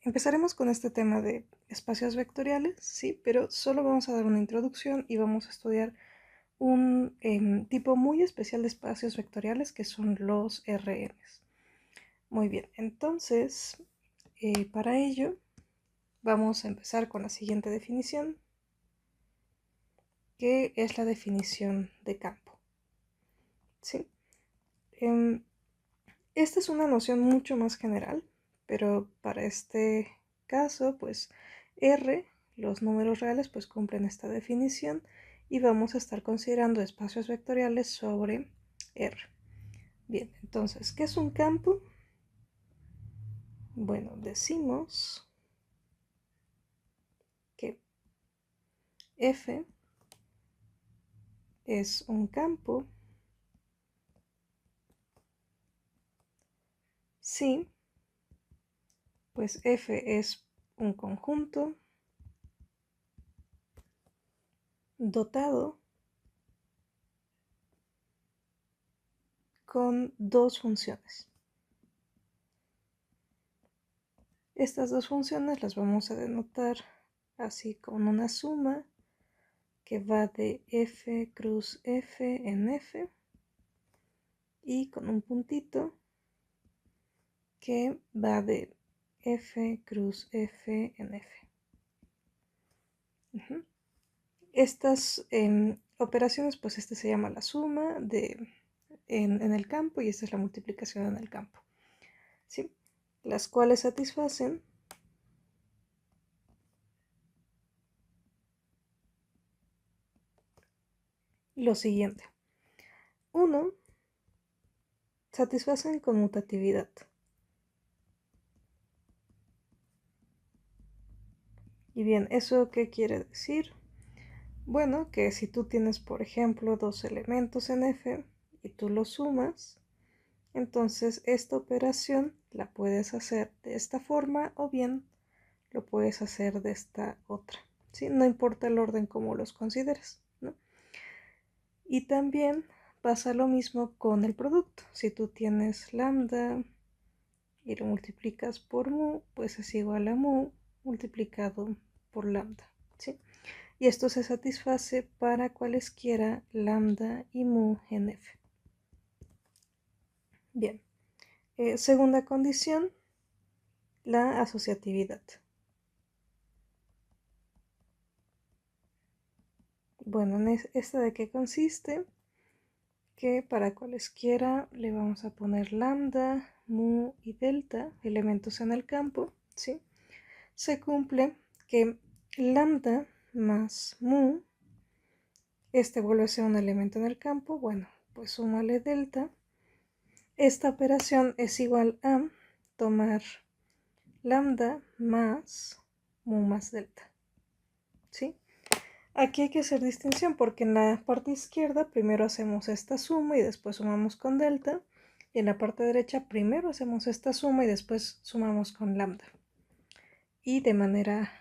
Empezaremos con este tema de espacios vectoriales, sí, pero solo vamos a dar una introducción y vamos a estudiar un tipo muy especial de espacios vectoriales que son los RNs. Muy bien, entonces para ello vamos a empezar con la siguiente definición, que es la definición de campo. ¿Sí? Esta es una noción mucho más general, pero para este caso, pues R, los números reales, pues cumplen esta definición y vamos a estar considerando espacios vectoriales sobre R. Bien, entonces, ¿qué es un campo? Bueno, decimos que F es un campo si, pues F es un conjunto dotado con dos funciones. Estas dos funciones las vamos a denotar así con una suma que va de f cruz f en f y con un puntito que va de f cruz f en f. Estas operaciones, pues este se llama la suma en el campo y esta es la multiplicación en el campo, ¿sí? Las cuales satisfacen lo siguiente. Uno, satisfacen conmutatividad. Y bien, ¿eso qué quiere decir? Bueno, que si tú tienes, por ejemplo, dos elementos en f y tú los sumas, entonces esta operación la puedes hacer de esta forma o bien lo puedes hacer de esta otra, ¿sí? No importa el orden como los consideres, ¿no? Y también pasa lo mismo con el producto. Si tú tienes lambda y lo multiplicas por mu, pues es igual a mu multiplicado por lambda, ¿sí? Y esto se satisface para cualesquiera lambda y mu en f. Bien, segunda condición, la asociatividad. Bueno, ¿esta de qué consiste? Que para cualesquiera le vamos a poner lambda, mu y delta, elementos en el campo, ¿sí? Se cumple que lambda más mu, este vuelve a ser un elemento en el campo, bueno, pues súmale delta. Esta operación es igual a tomar lambda más mu más delta, ¿sí? Aquí hay que hacer distinción porque en la parte izquierda primero hacemos esta suma y después sumamos con delta, y en la parte derecha primero hacemos esta suma y después sumamos con lambda. Y de manera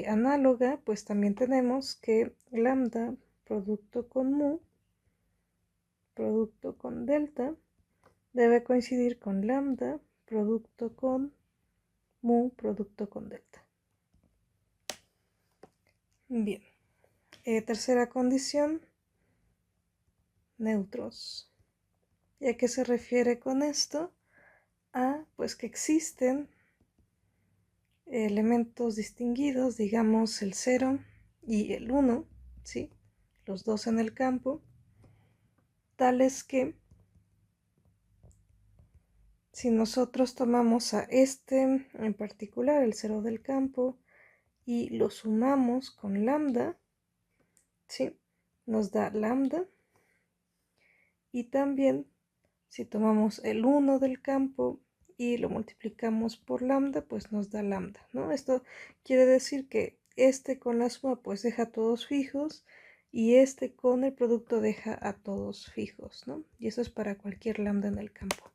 análoga, pues también tenemos que lambda producto con mu, producto con delta, debe coincidir con lambda producto con mu, producto con delta. Bien, tercera condición, neutros. ¿Y a qué se refiere con esto? A pues que existen elementos distinguidos, digamos el 0 y el 1, ¿sí? Los dos en el campo, tales que si nosotros tomamos a este en particular, el 0 del campo, y lo sumamos con lambda, ¿sí? Nos da lambda. Y también si tomamos el 1 del campo y lo multiplicamos por lambda, pues nos da lambda, ¿no? Esto quiere decir que este con la suma pues deja a todos fijos y este con el producto deja a todos fijos, ¿no? Y eso es para cualquier lambda en el campo.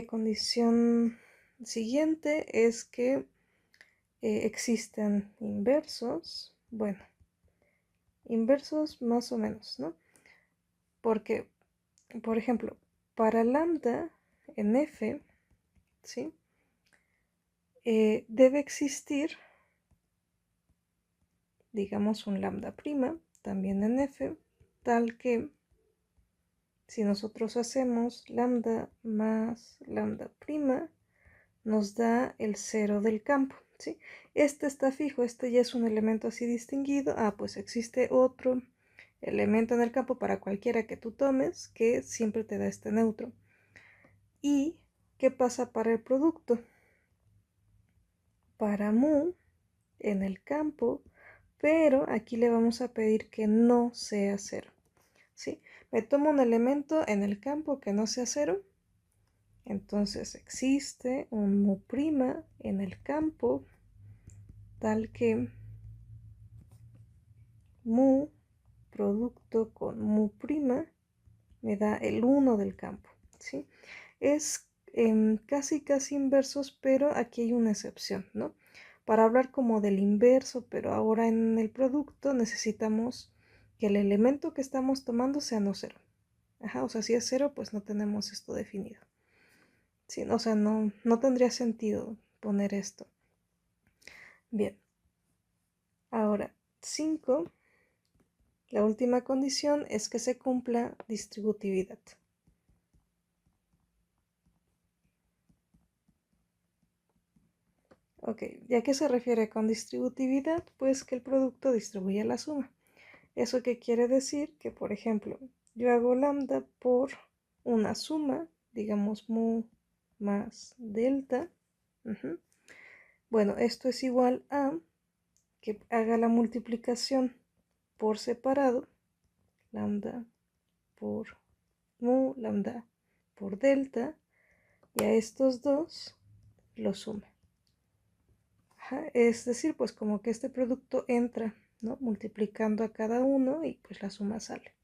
Condición siguiente es que existen inversos, bueno, inversos más o menos, ¿no? Porque, por ejemplo, para lambda en f, ¿sí? Debe existir, digamos, un lambda prima, también en F, tal que si nosotros hacemos lambda más lambda prima, nos da el 0 del campo, ¿sí? Este está fijo, este ya es un elemento así distinguido. Pues existe otro elemento en el campo para cualquiera que tú tomes que siempre te da este neutro. ¿Y qué pasa para el producto? Para mu en el campo, pero aquí le vamos a pedir que no sea 0, ¿sí? Me tomo un elemento en el campo que no sea 0. Entonces existe un mu' en el campo tal que mu producto con mu' me da el 1 del campo, ¿sí? Es casi inversos, pero aquí hay una excepción, ¿no? Para hablar como del inverso, pero ahora en el producto necesitamos que el elemento que estamos tomando sea no 0. O sea, si es 0, pues no tenemos esto definido. Sí, o sea, no tendría sentido poner esto. Bien. Ahora, 5. La última condición es que se cumpla distributividad. Ok, ¿y a qué se refiere con distributividad? Pues que el producto distribuye la suma. ¿Eso qué quiere decir? Que, por ejemplo, yo hago lambda por una suma, digamos mu más delta. Bueno, esto es igual a que haga la multiplicación por separado, lambda por mu, lambda por delta, y a estos dos los suma. Es decir, pues como que este producto entra, ¿no? Multiplicando a cada uno y pues la suma sale.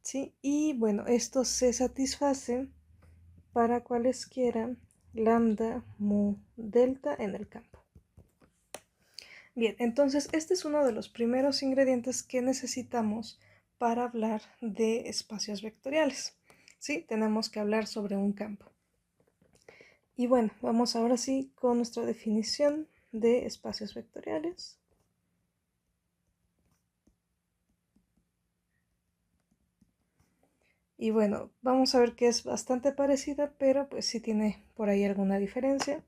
¿Sí? Y bueno, esto se satisface para cualesquiera lambda, mu, delta en el campo. Bien, entonces este es uno de los primeros ingredientes que necesitamos para hablar de espacios vectoriales. ¿Sí? Tenemos que hablar sobre un campo. Y bueno, vamos ahora sí con nuestra definición de espacios vectoriales. Y bueno, vamos a ver que es bastante parecida, pero pues sí tiene por ahí alguna diferencia.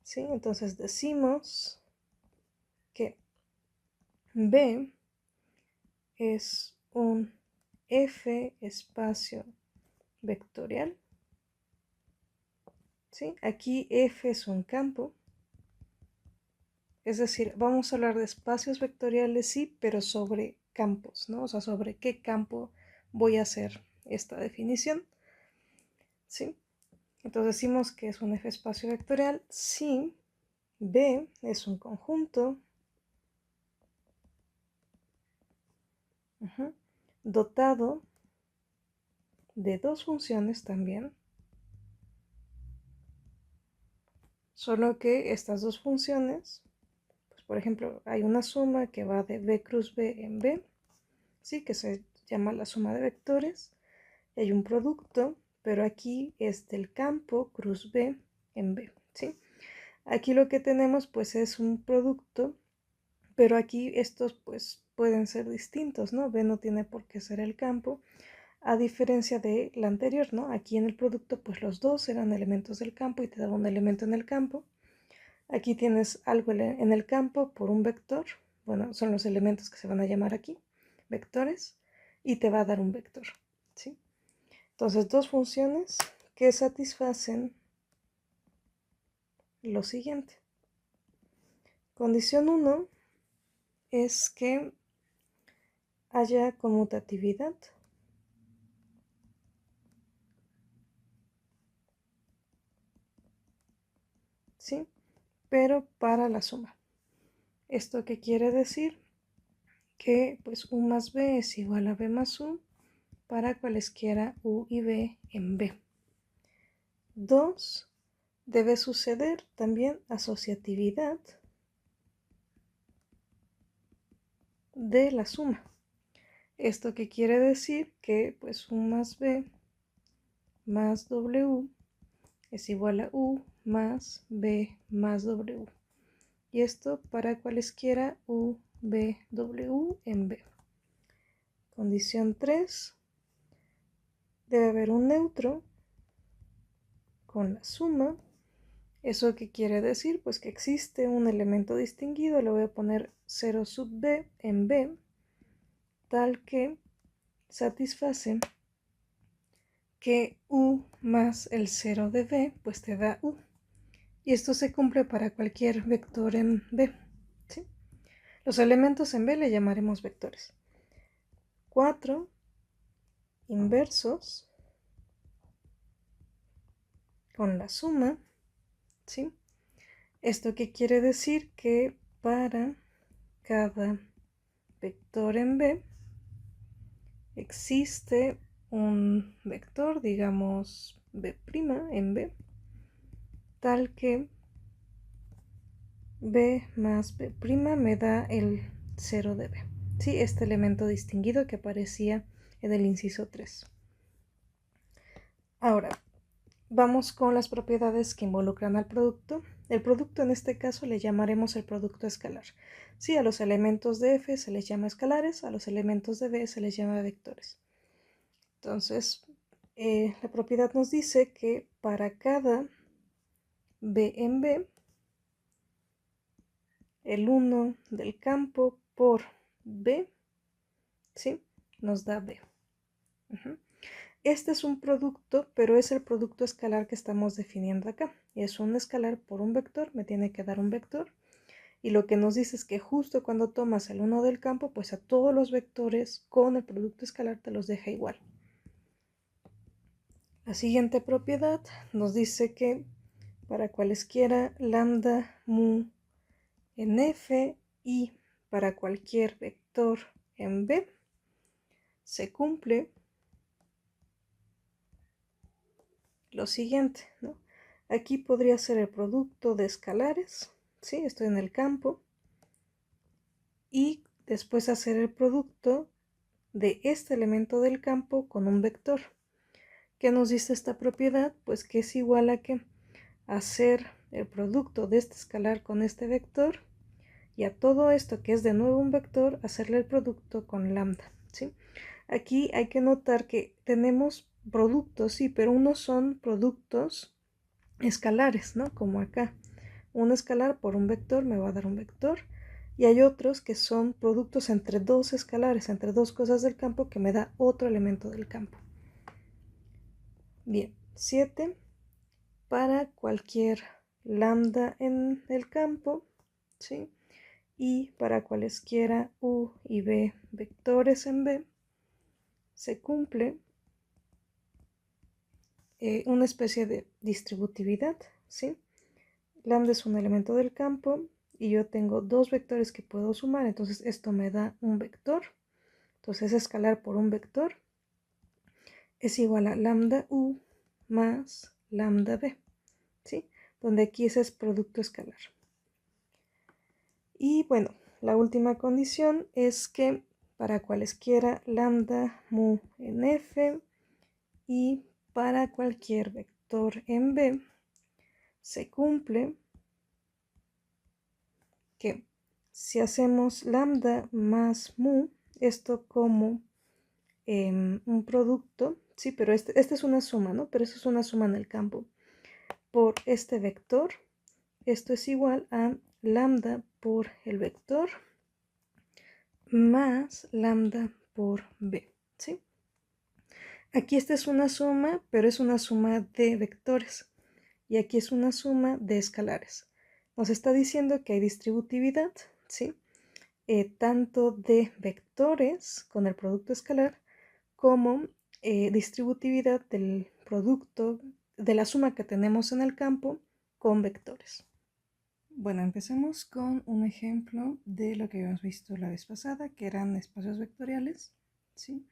¿Sí? Entonces decimos que B es un F espacio vectorial. ¿Sí? Aquí F es un campo. Es decir, vamos a hablar de espacios vectoriales, sí, pero sobre campos, ¿no? O sea, sobre qué campo voy a hacer esta definición. ¿Sí? Entonces decimos que es un F espacio vectorial si B es un conjunto dotado de dos funciones también, solo que estas dos funciones, pues por ejemplo, hay una suma que va de B cruz B en B, ¿sí? Que se llama la suma de vectores, y hay un producto, pero aquí es del campo cruz B en B, ¿sí? Aquí lo que tenemos pues es un producto, pero aquí estos pues pueden ser distintos, ¿no? B no tiene por qué ser el campo, a diferencia de la anterior, ¿no? Aquí en el producto pues los dos eran elementos del campo y te daba un elemento en el campo. Aquí tienes algo en el campo por un vector, bueno, son los elementos que se van a llamar aquí, vectores, y te va a dar un vector, ¿sí? Entonces, dos funciones que satisfacen lo siguiente. Condición 1 es que haya conmutatividad. ¿Sí? Pero para la suma. ¿Esto qué quiere decir? Que pues u más b es igual a b más u para cualesquiera u y b en b. 2. Debe suceder también asociatividad de la suma. ¿Esto qué quiere decir? Que pues u más b más w es igual a U más B más W. Y esto para cualesquiera U, B, W en B. Condición 3. Debe haber un neutro con la suma. ¿Eso qué quiere decir? Pues que existe un elemento distinguido, le voy a poner 0 sub B en B, tal que satisface que U más el 0 de B, pues te da U. Y esto se cumple para cualquier vector en B, ¿sí? Los elementos en B le llamaremos vectores. 4 inversos con la suma, ¿sí? ¿Esto qué quiere decir? Que para cada vector en B existe un vector, digamos B' en B, tal que B más B' me da el 0 de B. Sí, este elemento distinguido que aparecía en el inciso 3. Ahora, vamos con las propiedades que involucran al producto. El producto en este caso le llamaremos el producto escalar. Sí, a los elementos de F se les llama escalares, a los elementos de B se les llama vectores. Entonces, la propiedad nos dice que para cada B en B, el 1 del campo por B, ¿sí? Nos da B. Este es un producto, pero es el producto escalar que estamos definiendo acá. Es un escalar por un vector, me tiene que dar un vector. Y lo que nos dice es que justo cuando tomas el 1 del campo, pues a todos los vectores con el producto escalar te los deja igual. La siguiente propiedad nos dice que para cualesquiera lambda mu en F y para cualquier vector en B se cumple lo siguiente, ¿no? Aquí podría ser el producto de escalares, ¿sí? Estoy en el campo, y después hacer el producto de este elemento del campo con un vector. ¿Qué nos dice esta propiedad? Pues que es igual a que hacer el producto de este escalar con este vector, y a todo esto que es de nuevo un vector, hacerle el producto con lambda, ¿sí? Aquí hay que notar que tenemos productos, sí, pero unos son productos escalares, ¿no? Como acá. Un escalar por un vector me va a dar un vector. Y hay otros que son productos entre dos escalares, entre dos cosas del campo, que me da otro elemento del campo. Bien, 7. Para cualquier lambda en el campo, ¿sí? Y para cualesquiera U y B vectores en B, se cumple una especie de distributividad, ¿sí? Lambda es un elemento del campo y yo tengo dos vectores que puedo sumar, entonces esto me da un vector. Entonces escalar por un vector es igual a lambda U más lambda B, ¿sí? Donde aquí ese es producto escalar. Y bueno, la última condición es que para cualesquiera lambda mu en F y para cualquier vector en B se cumple que si hacemos lambda más mu, esto como un producto, sí, pero este es una suma, ¿no? Pero eso es una suma en el campo. Por este vector, esto es igual a lambda por el vector más lambda por B, ¿sí? Aquí esta es una suma, pero es una suma de vectores. Y aquí es una suma de escalares. Nos está diciendo que hay distributividad, ¿sí? Tanto de vectores con el producto escalar como distributividad del producto, de la suma que tenemos en el campo con vectores. Bueno, empecemos con un ejemplo de lo que habíamos visto la vez pasada, que eran espacios vectoriales, ¿sí?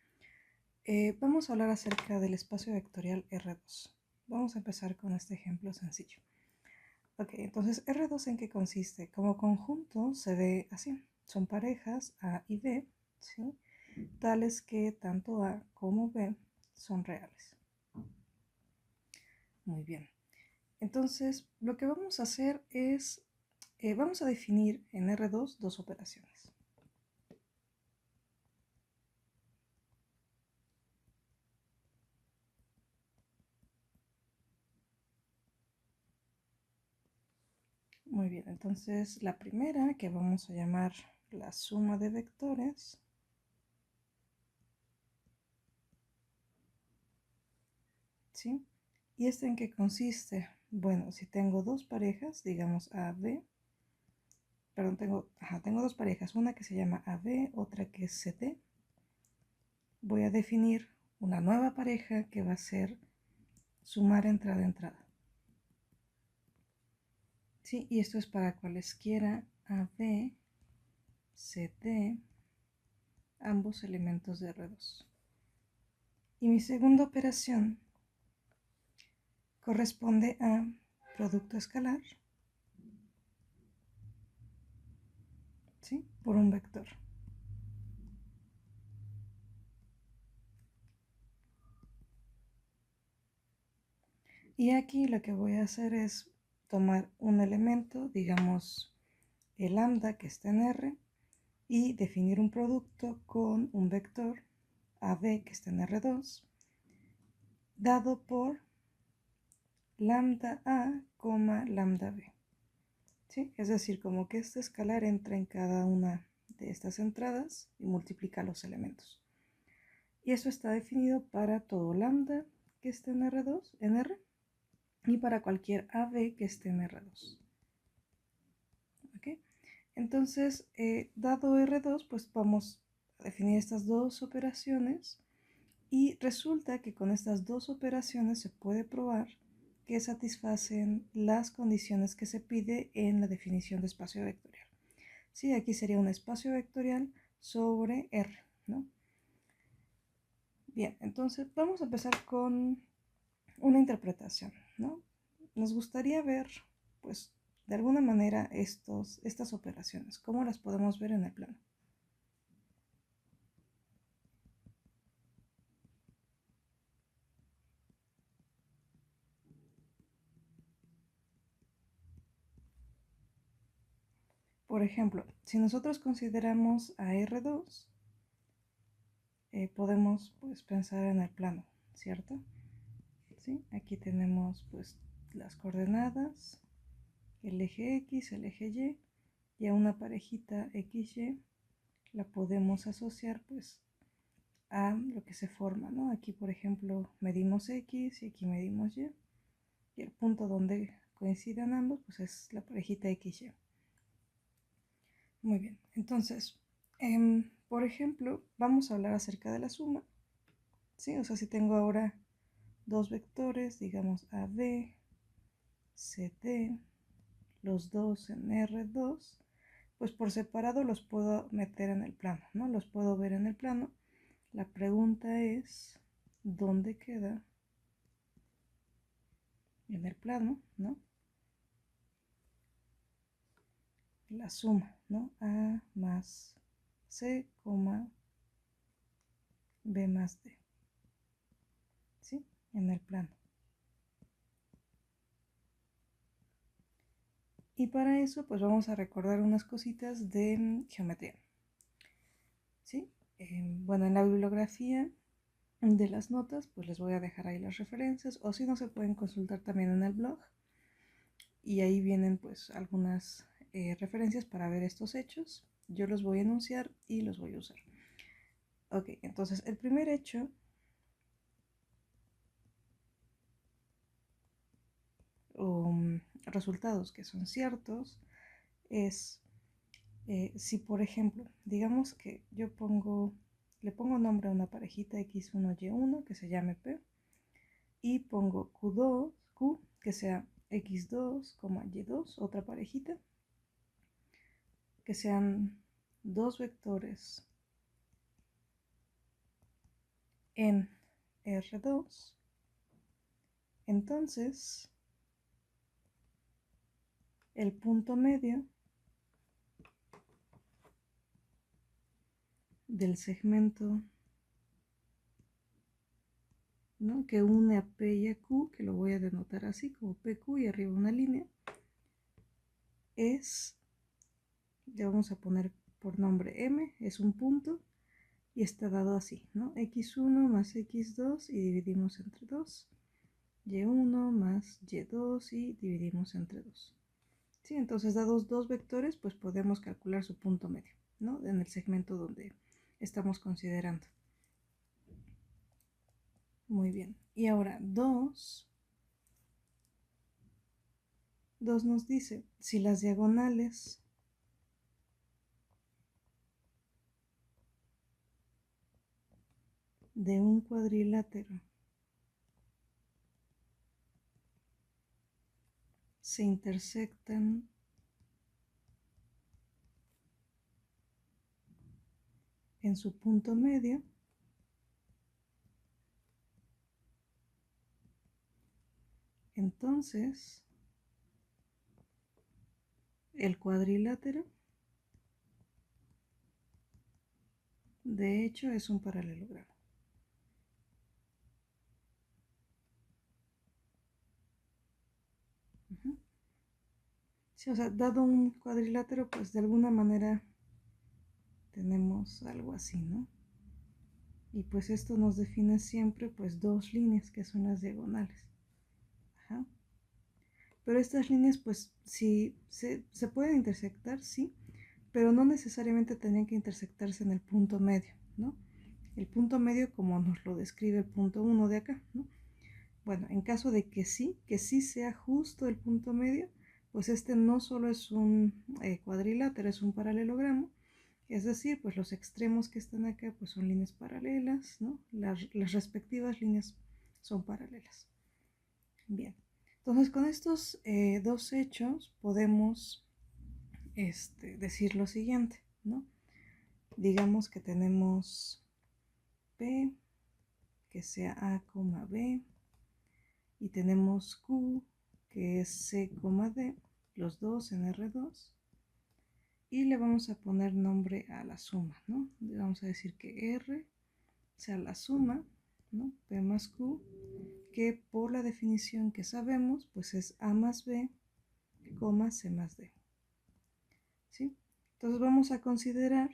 Vamos a hablar acerca del espacio vectorial R2. Vamos a empezar con este ejemplo sencillo. Ok, entonces R2 ¿en qué consiste? Como conjunto se ve así. Son parejas A y B, ¿sí? Tales que tanto A como B son reales. Muy bien. Entonces, lo que vamos a hacer es, vamos a definir en R2 dos operaciones. Muy bien, entonces la primera, que vamos a llamar la suma de vectores, ¿sí? ¿Y esto en qué consiste? Bueno, si tengo dos parejas, digamos AB, perdón, tengo dos parejas, una que se llama AB, otra que es CD, voy a definir una nueva pareja que va a ser sumar entrada-entrada. ¿Sí? Y esto es para cualesquiera AB, CD, ambos elementos de R2. Y mi segunda operación corresponde a producto escalar, ¿sí? Por un vector. Y aquí lo que voy a hacer es tomar un elemento, digamos el lambda que está en R, y definir un producto con un vector AB que está en R2, dado por lambda A, lambda B. ¿Sí? Es decir, como que este escalar entra en cada una de estas entradas y multiplica los elementos. Y eso está definido para todo lambda que esté en R2, en R, y para cualquier AB que esté en R2. ¿Okay? Entonces, dado R2, pues vamos a definir estas dos operaciones y resulta que con estas dos operaciones se puede probar que satisfacen las condiciones que se pide en la definición de espacio vectorial. Sí, aquí sería un espacio vectorial sobre R, ¿no? Bien, entonces vamos a empezar con una interpretación, ¿no? Nos gustaría ver, pues, de alguna manera estas operaciones, cómo las podemos ver en el plano. Por ejemplo, si nosotros consideramos a R2, podemos pues pensar en el plano, ¿cierto? ¿Sí? Aquí tenemos pues las coordenadas, el eje X, el eje Y, y a una parejita XY la podemos asociar pues a lo que se forma, ¿no? Aquí por ejemplo medimos X y aquí medimos Y, y el punto donde coincidan ambos pues es la parejita XY. Muy bien, entonces, por ejemplo, vamos a hablar acerca de la suma, ¿sí? O sea, si tengo ahora dos vectores, digamos AB, CD, los dos en R2, pues por separado los puedo meter en el plano, ¿no? Los puedo ver en el plano. La pregunta es, ¿dónde queda en el plano, ¿no? La suma, ¿no? A más C, B más D, ¿sí? En el plano. Y para eso, pues vamos a recordar unas cositas de geometría, ¿sí? Bueno, en la bibliografía de las notas, pues les voy a dejar ahí las referencias, o si no, se pueden consultar también en el blog. Y ahí vienen pues algunas referencias para ver estos hechos. Yo los voy a enunciar y los voy a usar. Ok, entonces el primer hecho o resultados que son ciertos es si por ejemplo, digamos que yo le pongo nombre a una parejita X1, Y1 que se llame P y pongo Q2, Q que sea X2, Y2, otra parejita, que sean dos vectores en R2, entonces el punto medio del segmento ¿no? Que une a P y a Q, que lo voy a denotar así como PQ y arriba una línea, es, ya vamos a poner por nombre M, es un punto y está dado así, ¿no? X1 más X2 y dividimos entre 2, Y1 más Y2 y dividimos entre 2. ¿Sí? Entonces, dados dos vectores, pues podemos calcular su punto medio, ¿no? En el segmento donde estamos considerando. Muy bien. Y ahora 2 nos dice, si las diagonales de un cuadrilátero se intersectan en su punto medio, entonces el cuadrilátero de hecho es un paralelogramo. Sí, o sea, dado un cuadrilátero, pues de alguna manera tenemos algo así, ¿no? Y pues esto nos define siempre pues dos líneas que son las diagonales. Ajá. Pero estas líneas pues sí se pueden intersectar, sí, pero no necesariamente tenían que intersectarse en el punto medio, ¿no? El punto medio como nos lo describe el punto 1 de acá, ¿no? Bueno, en caso de que sí sea justo el punto medio, pues este no solo es un cuadrilátero, es un paralelogramo, es decir, pues los extremos que están acá pues son líneas paralelas, ¿no? Las respectivas líneas son paralelas. Bien, entonces con estos dos hechos podemos decir lo siguiente, ¿no? Digamos que tenemos P, que sea A, B, y tenemos Q, que es C, D, los dos en R2, y le vamos a poner nombre a la suma, ¿no? Le vamos a decir que R sea la suma, ¿no? P más Q, que por la definición que sabemos, pues es A más B, C más D. ¿Sí? Entonces vamos a considerar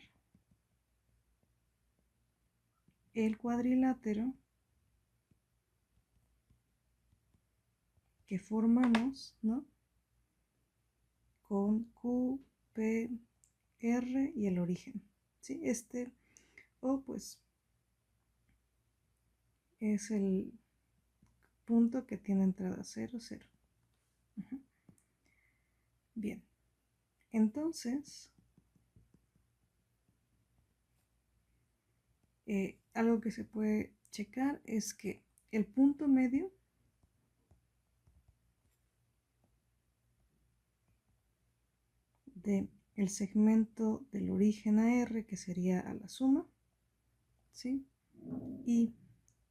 el cuadrilátero que formamos, ¿no? Con Q, P, R y el origen. ¿Sí? O pues es el punto que tiene entrada 0, 0. Bien, entonces algo que se puede checar es que el punto medio del segmento del origen a R, que sería a la suma, ¿sí? Y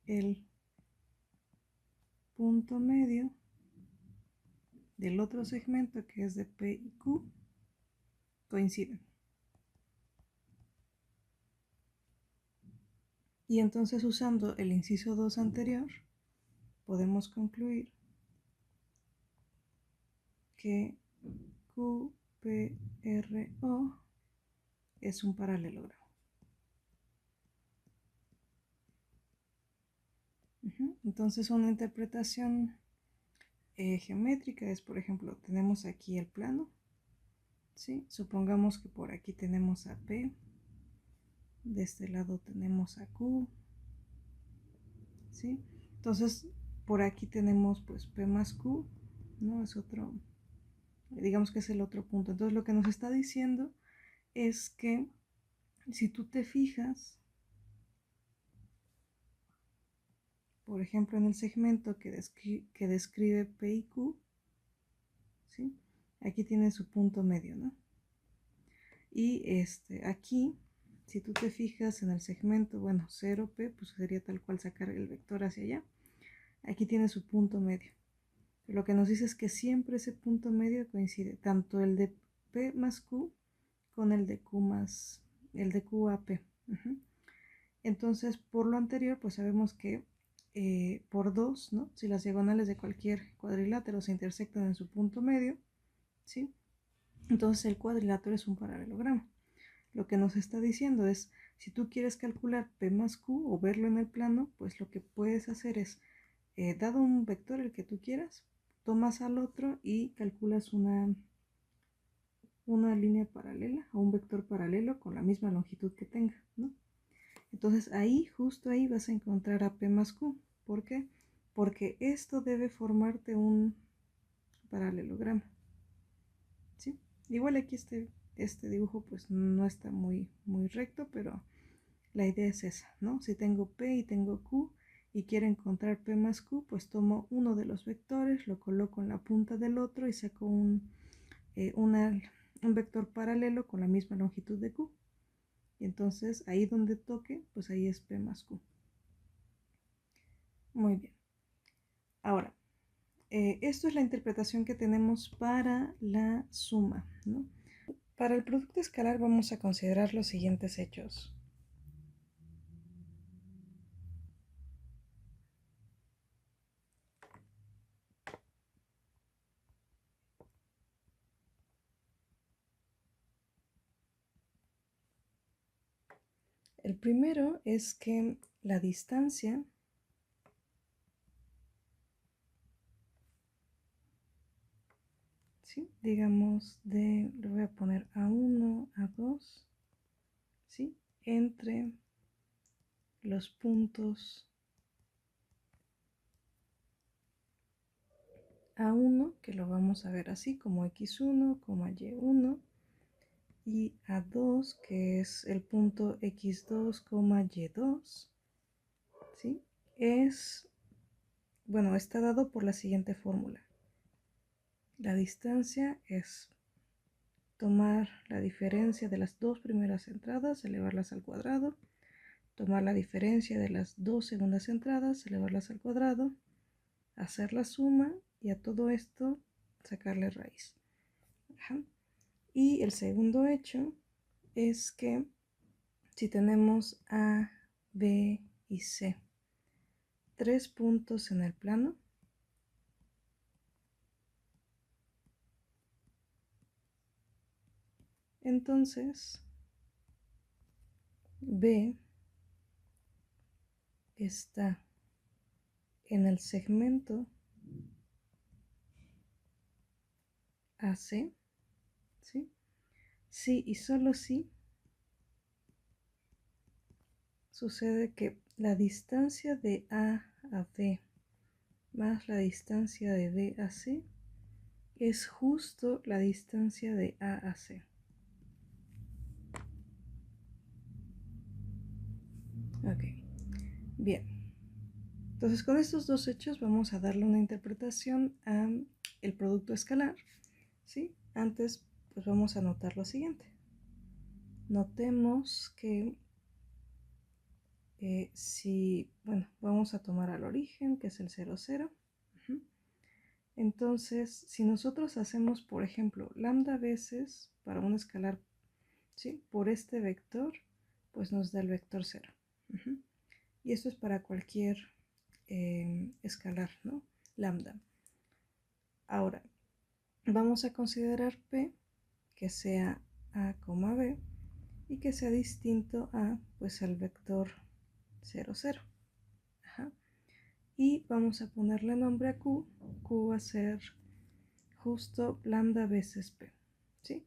el punto medio del otro segmento, que es de P y Q, coinciden. Y entonces, usando el inciso 2 anterior, podemos concluir que QPRO es un paralelogramo. Entonces, una interpretación geométrica es, por ejemplo, tenemos aquí el plano, ¿sí? Supongamos que por aquí tenemos a P, de este lado tenemos a Q, ¿sí? Entonces, por aquí tenemos pues P más Q, ¿no? Es otro, digamos que es el otro punto. Entonces, lo que nos está diciendo es que si tú te fijas, por ejemplo, en el segmento que describe P y Q, ¿sí? Aquí tiene su punto medio, ¿no? Y aquí, si tú te fijas en el segmento, bueno, 0P, pues sería tal cual sacar el vector hacia allá. Aquí tiene su punto medio. Lo que nos dice es que siempre ese punto medio coincide, tanto el de P más Q con el de Q a P. Entonces, por lo anterior, pues sabemos que por 2, ¿no? Si las diagonales de cualquier cuadrilátero se intersectan en su punto medio, ¿sí? Entonces el cuadrilátero es un paralelogramo. Lo que nos está diciendo es, si tú quieres calcular P más Q o verlo en el plano, pues lo que puedes hacer es, dado un vector el que tú quieras, tomas al otro y calculas una línea paralela o un vector paralelo con la misma longitud que tenga, ¿no? Entonces ahí, justo ahí vas a encontrar a P más Q. ¿Por qué? Porque esto debe formarte un paralelogramo, ¿sí? Igual aquí este dibujo pues no está muy recto, pero la idea es esa, ¿no? Si tengo P y tengo Q y quiero encontrar P más Q, pues tomo uno de los vectores, lo coloco en la punta del otro y saco un vector paralelo con la misma longitud de Q. Y entonces ahí donde toque, pues ahí es P más Q. Muy bien. Ahora, esto es la interpretación que tenemos para la suma, ¿no? Para el producto escalar vamos a considerar los siguientes hechos. El primero es que la distancia ¿sí? Digamos le voy a poner A1, A2, ¿sí? Entre los puntos A1, que lo vamos a ver así como X1, Y1, y A2, que es el punto X2, Y2, ¿sí? Bueno, está dado por la siguiente fórmula. La distancia es tomar la diferencia de las dos primeras entradas, elevarlas al cuadrado, tomar la diferencia de las dos segundas entradas, elevarlas al cuadrado, hacer la suma y a todo esto sacarle raíz. Ajá. Y el segundo hecho es que si tenemos A, B y C, tres puntos en el plano, entonces B está en el segmento AC, ¿sí? Sí y solo si sucede que la distancia de A a B más la distancia de B a C es justo la distancia de A a C. Ok, bien. Entonces con estos dos hechos vamos a darle una interpretación a el producto escalar, ¿sí? Antes pues vamos a notar lo siguiente. Notemos que bueno, vamos a tomar al origen, que es el 0, 0. Entonces, si nosotros hacemos, por ejemplo, lambda veces para un escalar, ¿sí? Por este vector, pues nos da el vector 0. Y esto es para cualquier escalar, ¿no? Lambda. Ahora, vamos a considerar P que sea A, B y que sea distinto a, pues, el vector 0, 0. Ajá. Y vamos a ponerle nombre a Q. Q va a ser justo lambda veces P, ¿sí?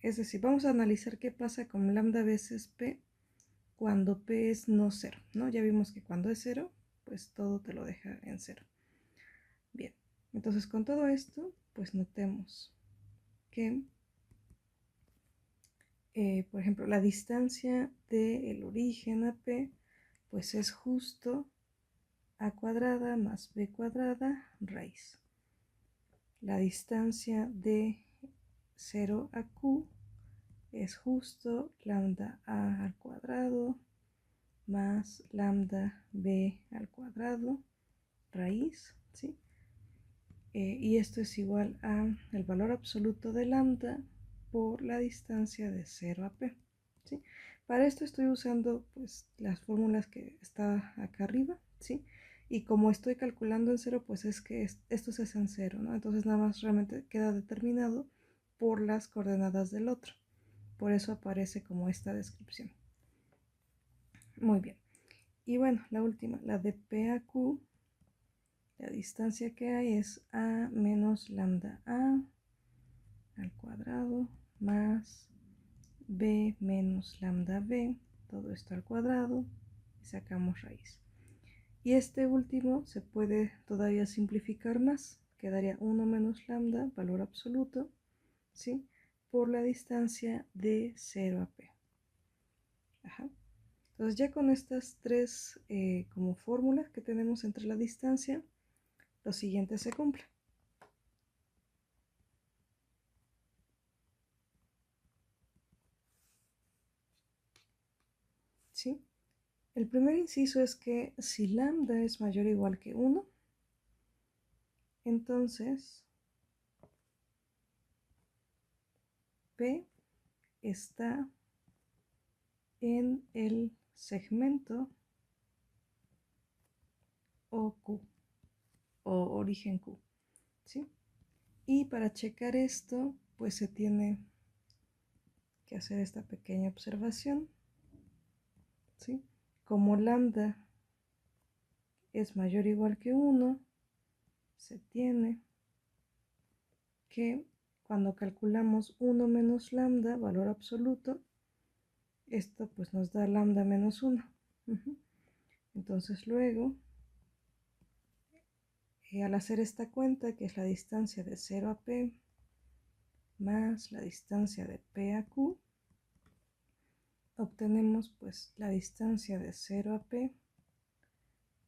Es decir, vamos a analizar qué pasa con lambda veces P cuando P es no 0, ¿no? Ya vimos que cuando es 0, pues todo te lo deja en 0. Bien, entonces con todo esto, pues notemos que, por ejemplo, la distancia del origen a P, pues es justo A cuadrada más B cuadrada raíz. La distancia de 0 a Q es justo lambda A al cuadrado más lambda B al cuadrado raíz, ¿sí? Y esto es igual a el valor absoluto de lambda por la distancia de 0 a P, ¿sí? Para esto estoy usando pues las fórmulas que está acá arriba, ¿sí? Y como estoy calculando en 0, pues es que esto es en 0, ¿no? Entonces nada más realmente queda determinado por las coordenadas del otro. Por eso aparece como esta descripción. Muy bien. Y bueno, la última, la de P a Q, la distancia que hay es A menos lambda A al cuadrado más B menos lambda B, todo esto al cuadrado, y sacamos raíz. Y este último se puede todavía simplificar más, quedaría 1 menos lambda, valor absoluto, ¿sí? Por la distancia de 0 a P. Ajá. Entonces ya con estas tres como fórmulas que tenemos entre la distancia, lo siguiente se cumple. ¿Sí? El primer inciso es que si lambda es mayor o igual que 1, entonces P está en el segmento OQ o origen Q, ¿sí? Y para checar esto, pues se tiene que hacer esta pequeña observación, ¿sí? Como lambda es mayor o igual que 1, se tiene que cuando calculamos 1 menos lambda, valor absoluto, esto pues nos da lambda menos 1. Entonces luego, al hacer esta cuenta, que es la distancia de 0 a P más la distancia de P a Q, obtenemos pues la distancia de 0 a P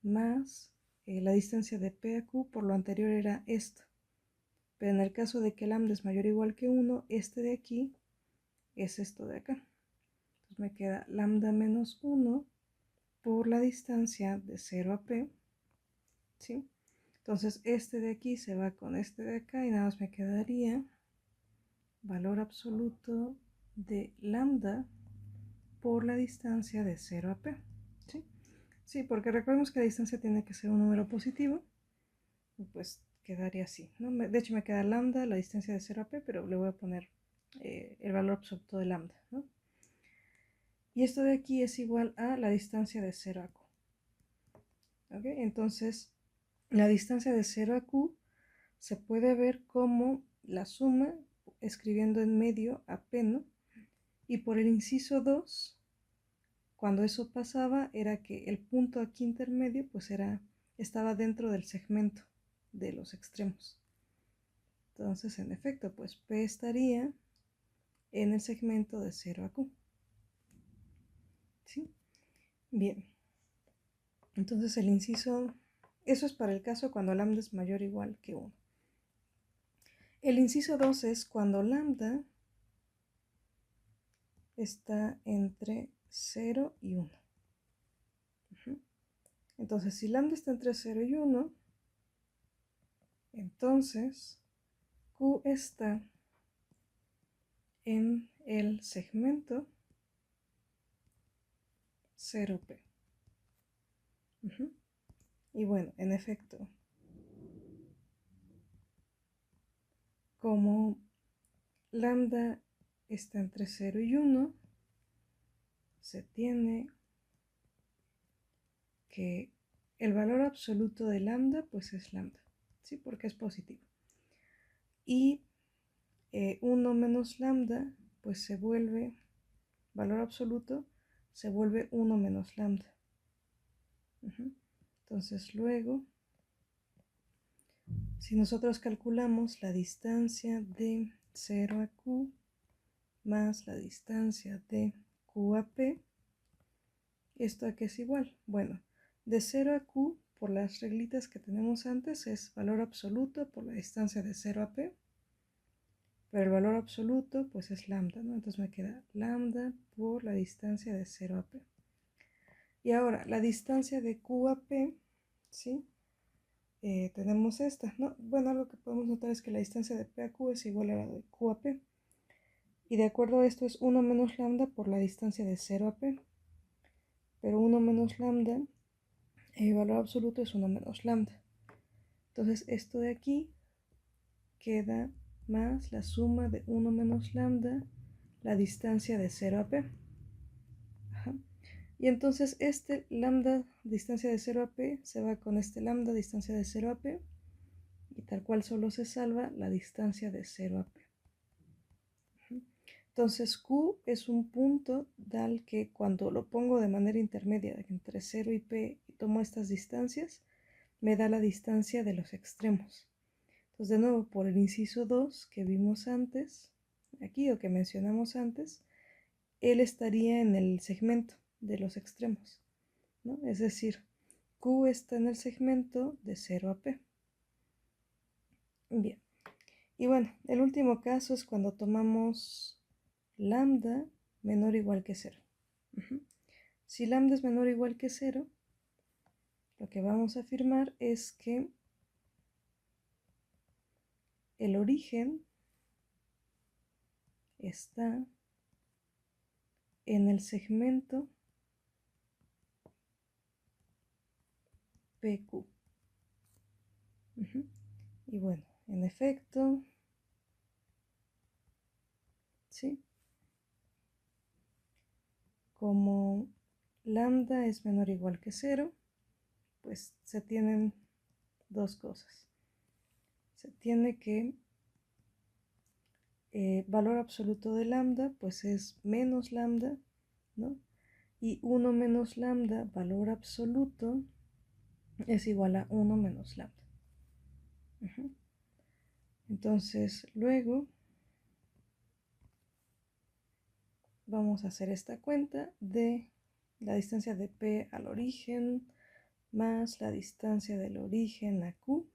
más la distancia de P a Q, por lo anterior era esto. Pero en el caso de que lambda es mayor o igual que 1, este de aquí es esto de acá. Entonces me queda lambda menos 1 por la distancia de 0 a P, ¿sí? Entonces este de aquí se va con este de acá y nada más me quedaría valor absoluto de lambda por la distancia de 0 a P, ¿sí? Sí, porque recordemos que la distancia tiene que ser un número positivo, y pues quedaría así, ¿no? De hecho me queda lambda, la distancia de 0 a P, pero le voy a poner el valor absoluto de lambda, ¿no? Y esto de aquí es igual a la distancia de 0 a Q. ¿Ok? Entonces, la distancia de 0 a Q se puede ver como la suma, escribiendo en medio a P, ¿no? Y por el inciso 2, cuando eso pasaba, era que el punto aquí intermedio, pues estaba dentro del segmento de los extremos. Entonces, en efecto, pues P estaría en el segmento de 0 a Q. ¿Sí? Bien. Entonces el inciso, eso es para el caso cuando lambda es mayor o igual que 1. El inciso 2 es cuando lambda está entre 0 y 1. Entonces, si lambda está entre 0 y 1, entonces Q está en el segmento 0P. Y bueno, en efecto, como lambda está entre 0 y 1, se tiene que el valor absoluto de lambda pues es lambda, ¿sí? Porque es positivo. Y 1 menos lambda pues se vuelve, valor absoluto, se vuelve 1 menos lambda. Entonces luego, si nosotros calculamos la distancia de 0 a Q más la distancia de Q a P, ¿esto a qué es igual? Bueno, de 0 a Q, por las reglitas que tenemos antes, es valor absoluto por la distancia de 0 a P, pero el valor absoluto pues es lambda, ¿no? Entonces me queda lambda por la distancia de 0 a P. Y ahora, la distancia de Q a P, ¿sí? Tenemos esta, ¿no? Bueno, algo que podemos notar es que la distancia de P a Q es igual a la de Q a P. Y de acuerdo a esto es 1 menos lambda por la distancia de 0 a P. Pero 1 menos lambda El valor absoluto es 1 menos lambda. Entonces esto de aquí queda más la suma de 1 menos lambda, la distancia de 0 a p. Ajá. Y entonces este lambda distancia de 0 a p se va con este lambda distancia de 0 a p, y tal cual solo se salva la distancia de 0 a p. Entonces Q es un punto tal que cuando lo pongo de manera intermedia entre 0 y p y tomo estas distancias, me da la distancia de los extremos. Entonces de nuevo, por el inciso 2 que vimos antes, aquí o que mencionamos antes, él estaría en el segmento de los extremos, ¿no? Es decir, Q está en el segmento de 0 a p. Bien, y bueno, el último caso es cuando tomamos lambda menor o igual que 0. Si lambda es menor o igual que 0, lo que vamos a afirmar es que el origen está en el segmento PQ. Y bueno, en efecto, ¿sí? Como lambda es menor o igual que 0, pues se tienen dos cosas. Se tiene que valor absoluto de lambda, pues es menos lambda, ¿no? Y 1 menos lambda, valor absoluto, es igual a 1 menos lambda. Entonces, luego vamos a hacer esta cuenta de la distancia de P al origen más la distancia del origen a Q.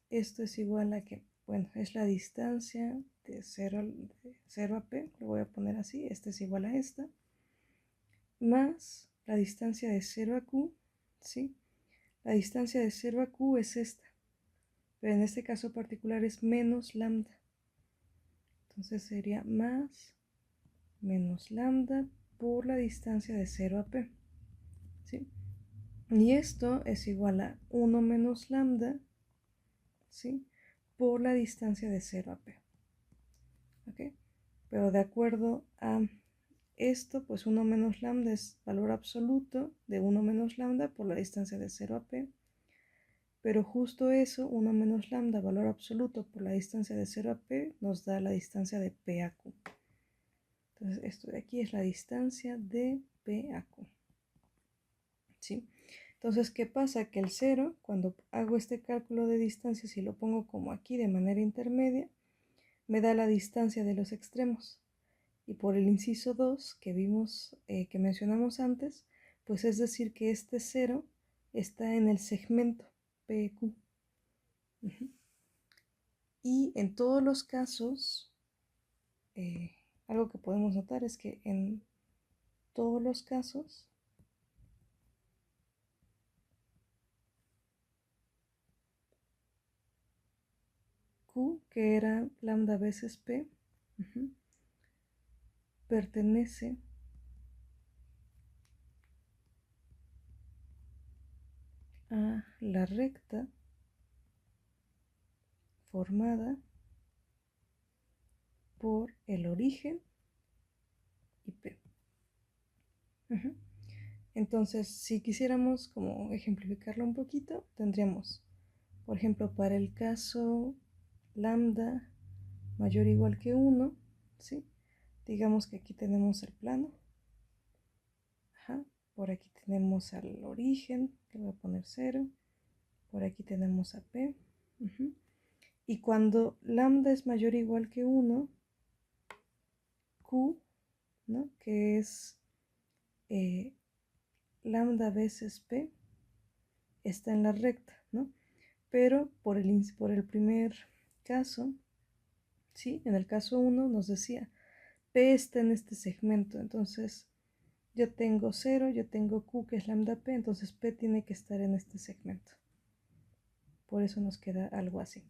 Esto es igual a que, bueno, es la distancia de 0 a P, lo voy a poner así, esta es igual a esta, más la distancia de 0 a Q, ¿sí? La distancia de 0 a Q es esta, pero en este caso particular es menos lambda. Entonces sería más menos lambda por la distancia de 0 a p, ¿sí? Y esto es igual a 1 menos lambda, ¿sí? Por la distancia de 0 a p. ¿Ok? Pero de acuerdo a esto, pues 1 menos lambda es valor absoluto de 1 menos lambda por la distancia de 0 a p. Pero justo eso, 1 menos lambda, valor absoluto por la distancia de 0 a p, nos da la distancia de p a q. Entonces esto de aquí es la distancia de p a q. ¿Sí? Entonces, ¿qué pasa? Que el 0, cuando hago este cálculo de distancias y lo pongo como aquí de manera intermedia, me da la distancia de los extremos. Y por el inciso 2 que vimos, que mencionamos antes, pues es decir que este 0 está en el segmento PQ. Y en todos los casos, algo que podemos notar es que en todos los casos, Q, que era lambda veces P, pertenece a la recta formada por el origen y P. Entonces, si quisiéramos como ejemplificarlo un poquito, tendríamos, por ejemplo, para el caso lambda mayor o igual que 1, ¿sí? Digamos que aquí tenemos el plano. Por aquí tenemos al origen, que voy a poner 0. Por aquí tenemos a P. Y cuando lambda es mayor o igual que 1, Q, ¿no? Que es lambda veces P, está en la recta, ¿no? Pero por el primer caso, ¿sí? En el caso 1 nos decía, P está en este segmento, entonces yo tengo 0, yo tengo Q que es lambda P, entonces P tiene que estar en este segmento. Por eso nos queda algo así.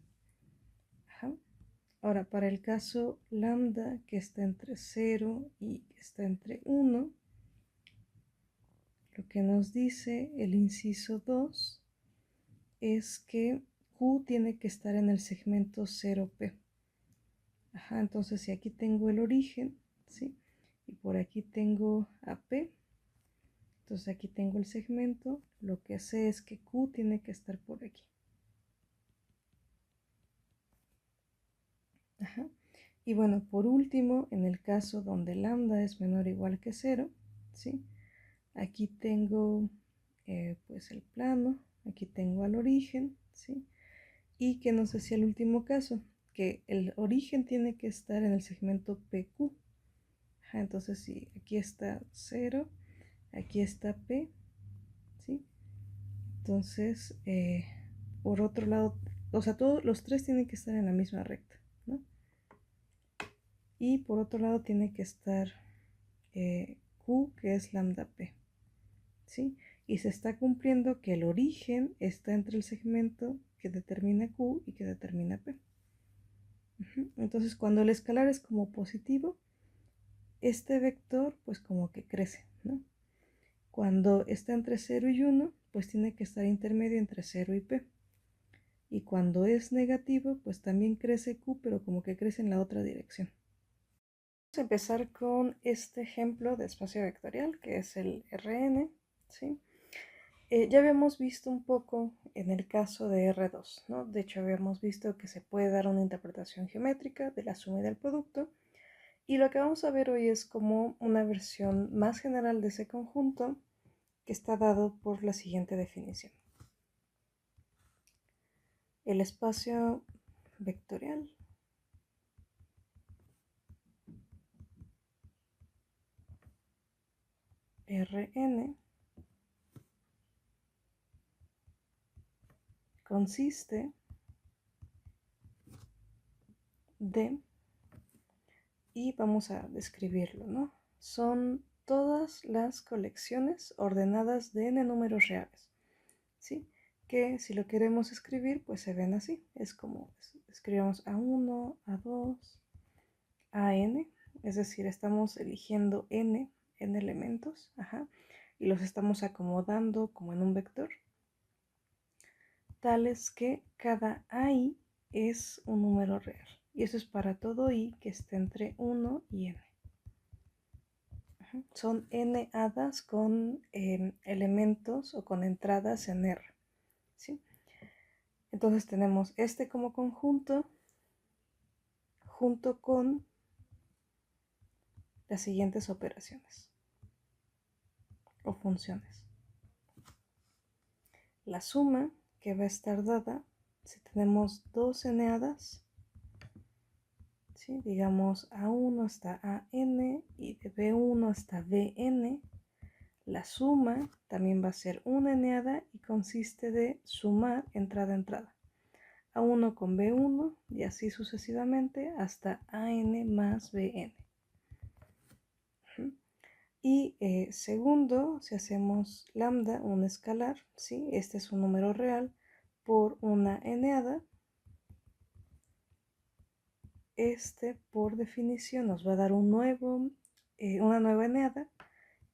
Ahora, para el caso lambda que está entre 0 y que está entre 1, Lo que nos dice el inciso 2 es que Q tiene que estar en el segmento 0P. Ajá, entonces si aquí tengo el origen, ¿sí? Y por aquí tengo AP, entonces aquí tengo el segmento, lo que sé es que Q tiene que estar por aquí. Ajá. Y bueno, por último, en el caso donde lambda es menor o igual que 0, ¿sí? Aquí tengo pues el plano, aquí tengo al origen, ¿sí? Y que nos decía el último caso, que el origen tiene que estar en el segmento PQ. Ajá, entonces si aquí está 0, aquí está P, ¿sí? Entonces, por otro lado, o sea, todos los tres tienen que estar en la misma recta, ¿no? Y por otro lado tiene que estar Q, que es lambda P, ¿sí? Y se está cumpliendo que el origen está entre el segmento que determina Q y que determina P. Entonces, cuando el escalar es como positivo, este vector pues como que crece, ¿no? Cuando está entre 0 y 1, pues tiene que estar intermedio entre 0 y P. Y cuando es negativo, pues también crece Q, pero como que crece en la otra dirección. Vamos a empezar con este ejemplo de espacio vectorial, que es el Rn, ¿sí? Ya habíamos visto un poco en el caso de R2, ¿no? De hecho, habíamos visto que se puede dar una interpretación geométrica de la suma y del producto. Y lo que vamos a ver hoy es como una versión más general de ese conjunto que está dado por la siguiente definición. El espacio vectorial Rn consiste de, y vamos a describirlo, ¿no? Son todas las colecciones ordenadas de n números reales, ¿sí? Que si lo queremos escribir, pues se ven así. Es como escribimos A1, A2, AN, es decir, estamos eligiendo n elementos, ajá, y los estamos acomodando como en un vector, tales que cada AI es un número real. Y eso es para todo i que esté entre 1 y n. Son n hadas con elementos o con entradas en R, ¿sí? Entonces tenemos este como conjunto junto con las siguientes operaciones o funciones. La suma que va a estar dada si tenemos dos n hadas, ¿sí? Digamos A1 hasta AN y de B1 hasta BN. La suma también va a ser una n-hada y consiste de sumar entrada a entrada. A1 con B1 y así sucesivamente hasta AN más BN. Y segundo, si hacemos lambda, un escalar, ¿sí? Este es un número real por una n-hada. Este, por definición, nos va a dar una nueva n-hada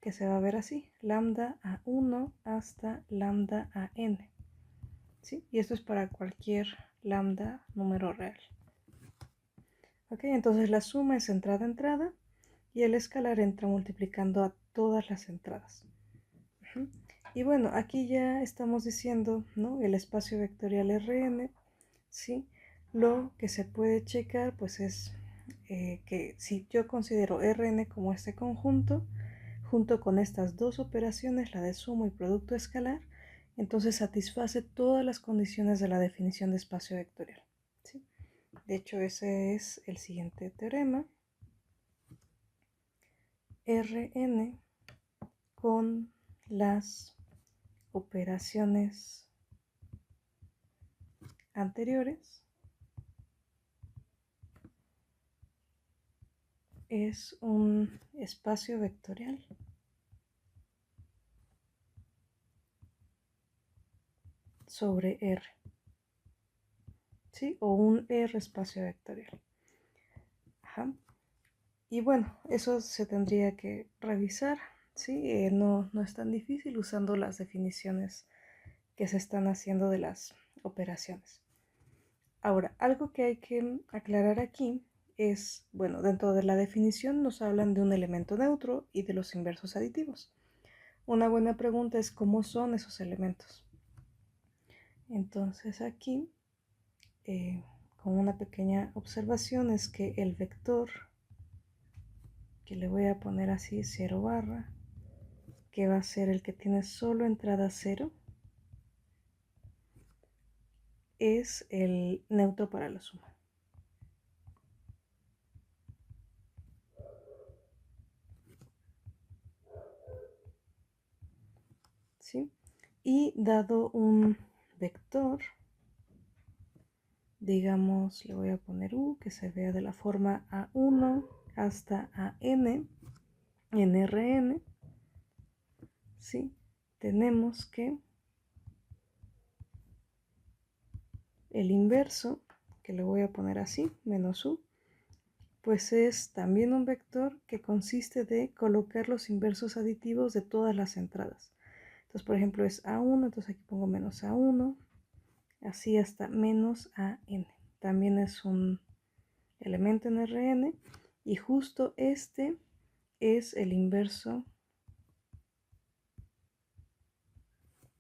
que se va a ver así, lambda A1 hasta lambda AN. ¿Sí? Y esto es para cualquier lambda número real. Ok, entonces la suma es entrada a entrada y el escalar entra multiplicando a todas las entradas. Y bueno, aquí ya estamos diciendo, ¿no? El espacio vectorial Rn, ¿sí? Lo que se puede checar pues es que si yo considero Rn como este conjunto, junto con estas dos operaciones, la de suma y producto escalar, entonces satisface todas las condiciones de la definición de espacio vectorial, ¿sí? De hecho, ese es el siguiente teorema. Rn con las operaciones anteriores es un espacio vectorial sobre R, ¿sí? O un R espacio vectorial. Ajá. Y bueno, eso se tendría que revisar, ¿sí? No es tan difícil usando las definiciones que se están haciendo de las operaciones. Ahora, algo que hay que aclarar aquí es, bueno, dentro de la definición nos hablan de un elemento neutro y de los inversos aditivos. Una buena pregunta es cómo son esos elementos. Entonces aquí, con una pequeña observación, es que el vector, que le voy a poner así 0 barra, que va a ser el que tiene solo entrada 0, es el neutro para la suma. ¿Sí? Y dado un vector, digamos, le voy a poner u, que se vea de la forma a1 hasta a n, en Rn, ¿sí? Tenemos que el inverso, que le voy a poner así, menos u, pues es también un vector que consiste de colocar los inversos aditivos de todas las entradas. Entonces, por ejemplo, es a1, entonces aquí pongo menos a1, así hasta menos a n. También es un elemento en Rn y justo este es el inverso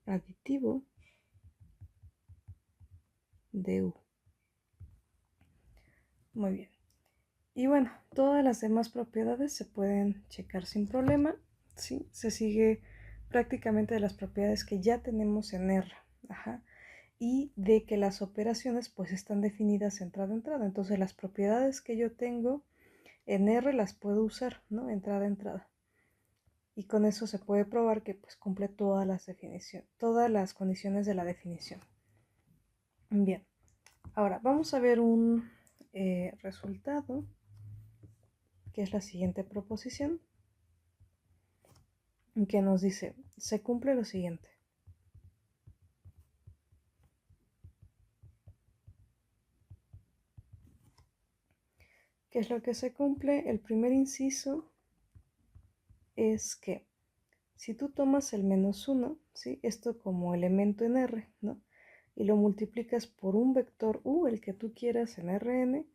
aditivo de u. Muy bien. Y bueno, todas las demás propiedades se pueden checar sin problema, ¿sí? Se sigue prácticamente de las propiedades que ya tenemos en R. Ajá. Y de que las operaciones pues están definidas entrada a entrada. Entonces las propiedades que yo tengo en R las puedo usar, ¿no? Entrada a entrada. Y con eso se puede probar que pues cumple todas las definiciones, todas las condiciones de la definición. Bien, ahora vamos a ver un resultado, que es la siguiente proposición, que nos dice, se cumple lo siguiente. ¿Qué es lo que se cumple? El primer inciso es que si tú tomas el menos 1, ¿sí? Esto como elemento en R, ¿no? Y lo multiplicas por un vector u, el que tú quieras en Rn,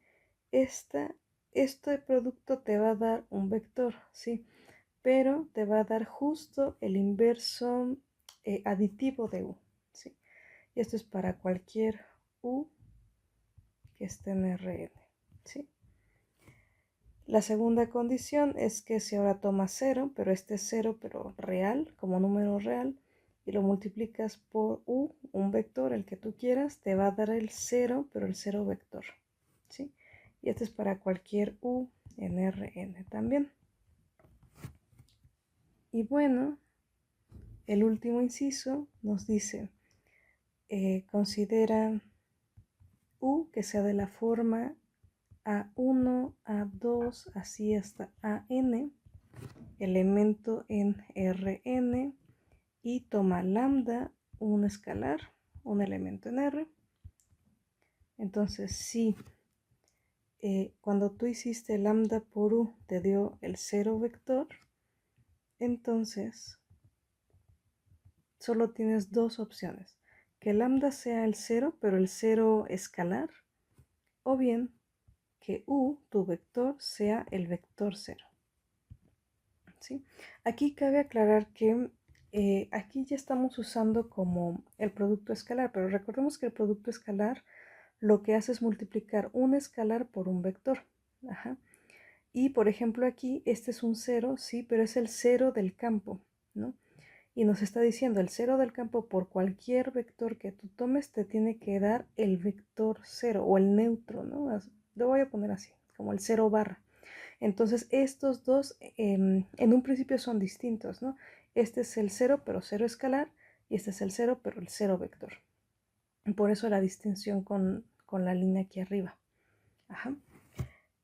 este producto te va a dar un vector, ¿sí? Pero te va a dar justo el inverso aditivo de u, ¿sí? Y esto es para cualquier u que esté en Rn, ¿sí? La segunda condición es que si ahora tomas 0, pero este es 0, pero real, como número real, y lo multiplicas por u, un vector, el que tú quieras, te va a dar el 0, pero el 0 vector, ¿sí? Y este es para cualquier u en Rn también. Y bueno, el último inciso nos dice, considera u que sea de la forma a1, a2, así hasta an, elemento en Rn, y toma lambda, un escalar, un elemento en R. Entonces, si cuando tú hiciste lambda por u te dio el 0 vector, entonces solo tienes dos opciones. Que lambda sea el 0, pero el 0 escalar, o bien que u, tu vector, sea el vector 0. ¿Sí? Aquí cabe aclarar que aquí ya estamos usando como el producto escalar, pero recordemos que el producto escalar lo que hace es multiplicar un escalar por un vector. Ajá. Y por ejemplo aquí este es un 0, sí, pero es el 0 del campo, ¿no? Y nos está diciendo el 0 del campo por cualquier vector que tú tomes te tiene que dar el vector 0 o el neutro, ¿no? Lo voy a poner así, como el 0 barra. Entonces estos dos en un principio son distintos, ¿no? Este es el 0 pero 0 escalar y este es el 0 pero el 0 vector. Por eso la distinción con la línea aquí arriba. Ajá.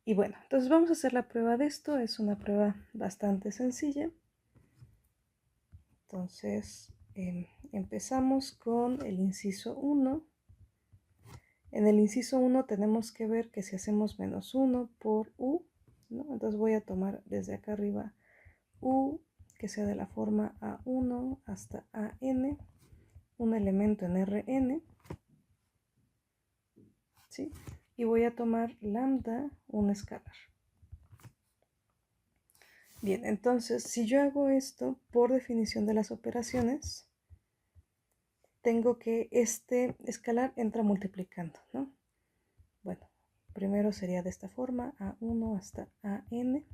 Y bueno, entonces vamos a hacer la prueba de esto. Es una prueba bastante sencilla. Entonces empezamos con el inciso 1. En el inciso 1 tenemos que ver que si hacemos menos 1 por u, ¿no? Entonces voy a tomar desde acá arriba u, que sea de la forma A1 hasta AN, un elemento en Rn, ¿sí? Y voy a tomar lambda, un escalar. Bien, entonces, si yo hago esto por definición de las operaciones, tengo que este escalar entra multiplicando, ¿no? Bueno, primero sería de esta forma, A1 hasta AN.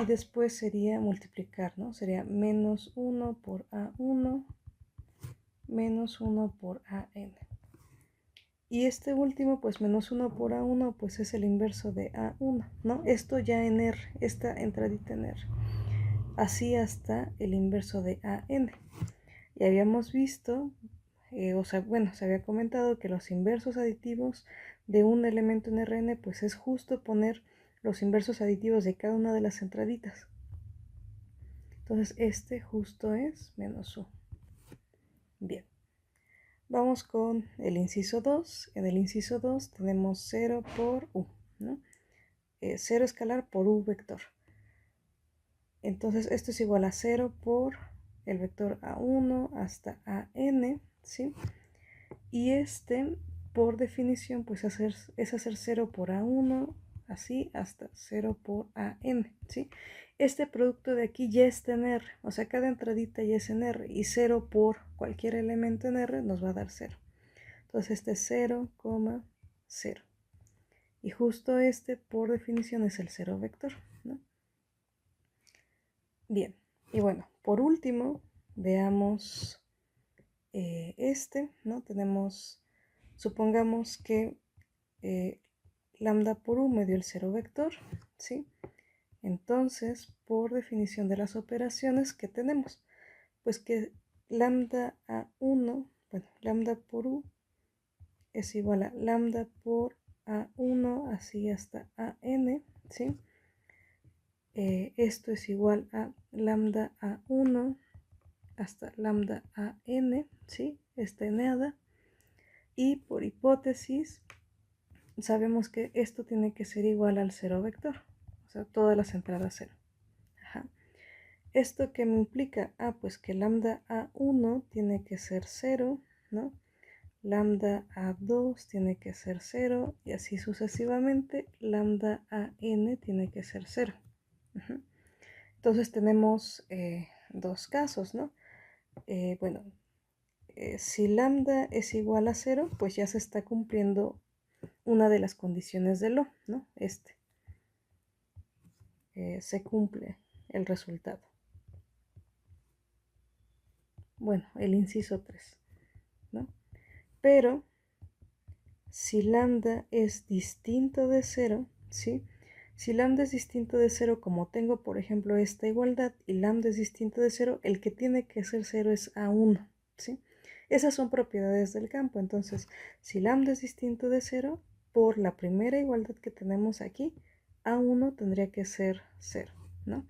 Y después sería multiplicar, ¿no? Sería menos 1 por A1, menos 1 por AN. Y este último, pues menos 1 por A1, pues es el inverso de A1, ¿no? Esto ya en R, esta entradita en R. Así hasta el inverso de AN. Y habíamos visto, bueno, se había comentado que los inversos aditivos de un elemento en Rn, pues es justo poner los inversos aditivos de cada una de las entraditas. Entonces este justo es menos u. Bien. Vamos con el inciso 2. En el inciso 2 tenemos 0 por u, ¿no? 0 escalar por u vector. Entonces esto es igual a 0 por el vector A1 hasta AN, ¿sí? Y este, por definición, pues es hacer 0 por A1, así, hasta 0 por AN, ¿sí? Este producto de aquí ya está en R, o sea, cada entradita ya es en R, y 0 por cualquier elemento en R nos va a dar 0. Entonces este es 0, 0. Y justo este, por definición, es el 0 vector, ¿no? Bien, y bueno, por último, veamos ¿no? Tenemos, supongamos que lambda por u me dio el 0 vector, ¿sí? Entonces, por definición de las operaciones, ¿qué tenemos? Pues que lambda a 1, bueno, lambda por u es igual a lambda por a1, así hasta an, ¿sí? Esto es igual a lambda a1 hasta lambda an, ¿sí? Esta enada. Y por hipótesis, sabemos que esto tiene que ser igual al 0 vector, o sea, todas las entradas 0. Ajá. ¿Esto qué me implica? Pues que lambda a1 tiene que ser 0, ¿no? Lambda a2 tiene que ser 0 y así sucesivamente, lambda an tiene que ser 0. Ajá. Entonces tenemos dos casos, ¿no? Bueno, si lambda es igual a 0, pues ya se está cumpliendo una de las condiciones de lo, ¿no? Se cumple el resultado. Bueno, el inciso 3, ¿no? Pero si lambda es distinto de 0, ¿sí? Si lambda es distinto de 0, como tengo por ejemplo esta igualdad, y lambda es distinto de 0, el que tiene que ser 0 es A1, ¿sí? Esas son propiedades del campo. Entonces, si lambda es distinto de 0, por la primera igualdad que tenemos aquí, A1 tendría que ser 0, ¿no?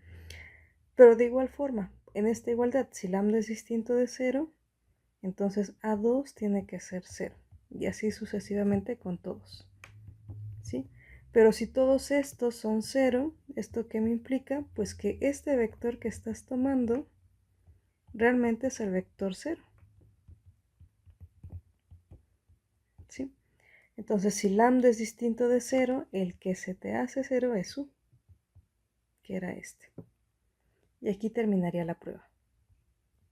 Pero de igual forma, en esta igualdad, si lambda es distinto de 0, entonces A2 tiene que ser 0. Y así sucesivamente con todos, ¿sí? Pero si todos estos son 0, ¿esto qué me implica? Pues que este vector que estás tomando realmente es el vector 0, ¿sí? Entonces, si lambda es distinto de 0, el que se te hace 0 es u, que era este. Y aquí terminaría la prueba.